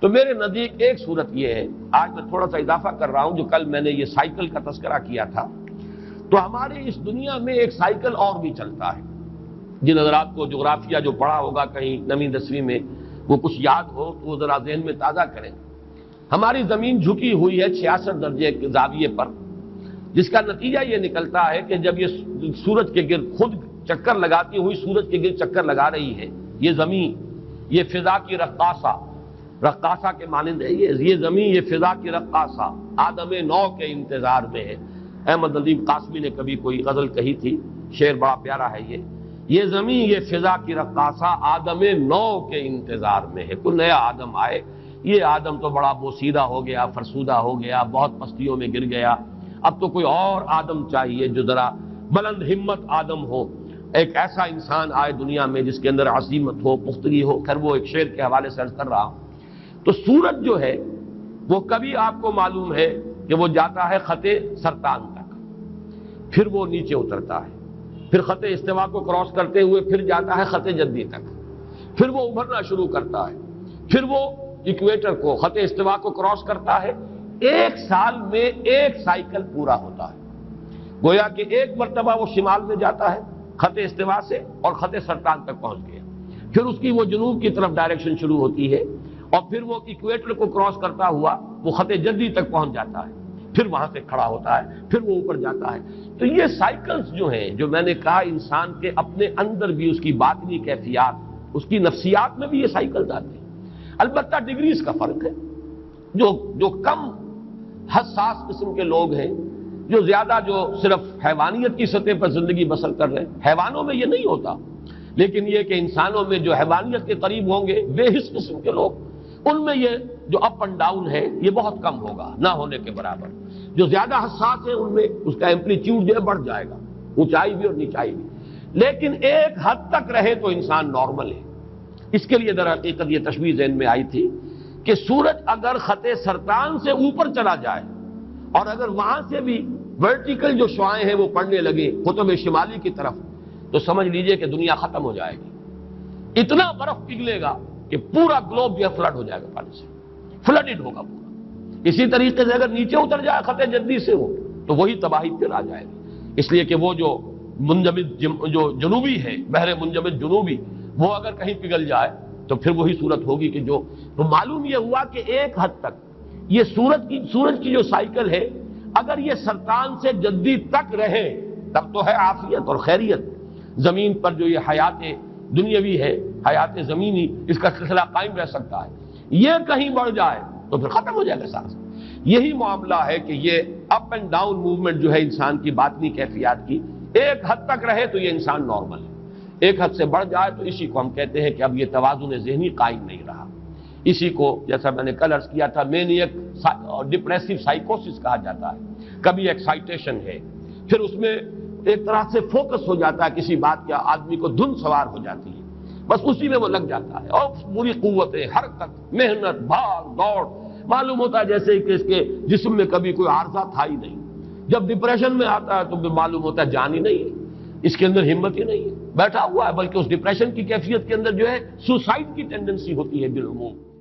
تو میرے نزدیک ایک صورت یہ ہے، آج میں تھوڑا سا اضافہ کر رہا ہوں، جو کل میں نے یہ سائیکل کا تذکرہ کیا تھا، تو ہمارے اس دنیا میں ایک سائیکل اور بھی چلتا ہے۔ جن حضرات کو جغرافیہ جو پڑھا ہوگا کہیں 9ویں 10ویں میں، وہ کچھ یاد ہو تو وہ ذرا ذہن میں تازہ کریں۔ ہماری زمین جھکی ہوئی ہے 66 درجے کے زاویے پر، جس کا نتیجہ یہ نکلتا ہے کہ جب یہ سورج کے گرد خود چکر لگاتی ہوئی سورج کے گرد چکر لگا رہی ہے، یہ زمین، یہ فضا کی رقاصہ، رقاصہ کے مانند ہے یہ زمین، یہ فضا کی رقاصہ آدم نو کے انتظار میں ہے۔ احمد ندیم قاسمی نے کبھی کوئی غزل کہی تھی، شعر بڑا پیارا ہے یہ زمین، یہ فضا کی رقاصہ آدم نو کے انتظار میں ہے، کوئی نیا آدم آئے۔ یہ آدم تو بڑا بوسیدہ ہو گیا، فرسودہ ہو گیا، بہت پستیوں میں گر گیا، اب تو کوئی اور آدم چاہیے جو ذرا بلند ہمت آدم ہو، ایک ایسا انسان آئے دنیا میں جس کے اندر عزیمت ہو، پختگی ہو۔ خیر وہ ایک شعر کے حوالے سے عرض کر رہا ہوں۔ تو سورج جو ہے وہ کبھی آپ کو معلوم ہے کہ وہ جاتا ہے خط سرطان تک، پھر وہ نیچے اترتا ہے، پھر خط استوا کو کراس کرتے ہوئے پھر جاتا ہے خط جدی تک، پھر وہ ابھرنا شروع کرتا ہے، پھر وہ ایکویٹر کو، خط استوا کو کراس کرتا ہے۔ ایک سال میں ایک سائیکل پورا ہوتا ہے، گویا کہ ایک مرتبہ وہ شمال میں جاتا ہے خط استوا سے اور خط سرطان تک پہنچ گیا، پھر اس کی وہ جنوب کی طرف ڈائریکشن شروع ہوتی ہے، اور پھر وہ ایکویٹر کو کراس کرتا ہوا وہ خط جدی تک پہنچ جاتا ہے، پھر وہاں سے کھڑا ہوتا ہے، پھر وہ اوپر جاتا ہے۔ تو یہ سائیکلز جو ہیں، جو میں نے کہا انسان کے اپنے اندر بھی اس کی باطنی کیفیات، اس کی نفسیات میں بھی یہ سائیکلز آتے ہیں۔ البتہ ڈگریز کا فرق ہے، جو کم حساس قسم کے لوگ ہیں، جو زیادہ جو صرف حیوانیت کی سطح پر زندگی بسر کر رہے ہیں، حیوانوں میں یہ نہیں ہوتا، لیکن یہ کہ انسانوں میں جو حیوانیت کے قریب ہوں گے بے حس قسم کے لوگ، ان میں یہ جو اپ اینڈ ڈاؤن ہے یہ بہت کم ہوگا، نہ ہونے کے برابر۔ جو زیادہ حساس ہے ان میں اس کا ایمپلیٹیوڈ جو ہے بڑھ جائے گا، اونچائی بھی اور نیچائی بھی، لیکن ایک حد تک رہے تو انسان نارمل ہے۔ اس کے لیے در حقیقت یہ تشبیہ ذہن میں آئی تھی کہ سورج اگر خط سرطان سے اوپر چلا جائے اور اگر وہاں سے بھی ورٹیکل جو شعاعیں ہیں وہ پڑنے لگے قطب شمالی کی طرف، تو سمجھ لیجئے کہ دنیا ختم ہو جائے گی۔ اتنا برف پگھلے گا کہ پورا گلوب جو فلڈ ہو جائے گا، پانی سے فلڈڈ ہوگا پورا۔ اسی طریقے سے اگر نیچے اتر جائے خط جدی سے ہو تو وہی تباہی پھر آ جائے گی، اس لیے کہ وہ جو منجمد جو جنوبی ہے، بحر منجمد جنوبی، وہ اگر کہیں پگھل جائے تو پھر وہی صورت ہوگی کہ جو تو معلوم یہ ہوا کہ ایک حد تک یہ سورج کی جو سائیکل ہے، اگر یہ سرطان سے جدی تک رہے تب تو ہے عافیت اور خیریت۔ زمین پر جو یہ حیات دنیاوی ہے، حیات زمینی، اس کا سلسلہ قائم رہ سکتا ہے۔ یہ کہیں بڑھ جائے تو پھر ختم ہو جائے گا سانس۔ یہی معاملہ ہے کہ یہ اپ اینڈ ڈاؤن موومنٹ جو ہے انسان کی باطنی کیفیات کی، ایک حد تک رہے تو یہ انسان نارمل ہے، ایک حد سے بڑھ جائے تو اسی کو ہم کہتے ہیں کہ اب یہ توازن ذہنی قائم نہیں رہا۔ اسی کو جیسا میں نے کل عرض کیا تھا مینیک اور ڈپریسو سائیکوسس کہا جاتا ہے۔ کبھی ایکسائٹیشن ہے، پھر اس میں ایک طرح سے فوکس ہو جاتا ہے کسی بات کا، آدمی کو دھن سوار ہو جاتی ہے، بس اسی میں وہ لگ جاتا ہے، اور پوری قوتیں، حرکت، محنت، بھاگ دوڑ، معلوم ہوتا ہے جیسے کہ اس کے جسم میں کبھی کوئی عارضہ تھا ہی نہیں۔ جب ڈپریشن میں آتا ہے تو پھر معلوم ہوتا ہے جان ہی نہیں ہے، اس کے اندر ہمت ہی نہیں ہے، بیٹھا ہوا ہے، بلکہ اس ڈپریشن کی کیفیت کے اندر جو ہے سوسائڈ کی ٹینڈنسی ہوتی ہے بالعموم۔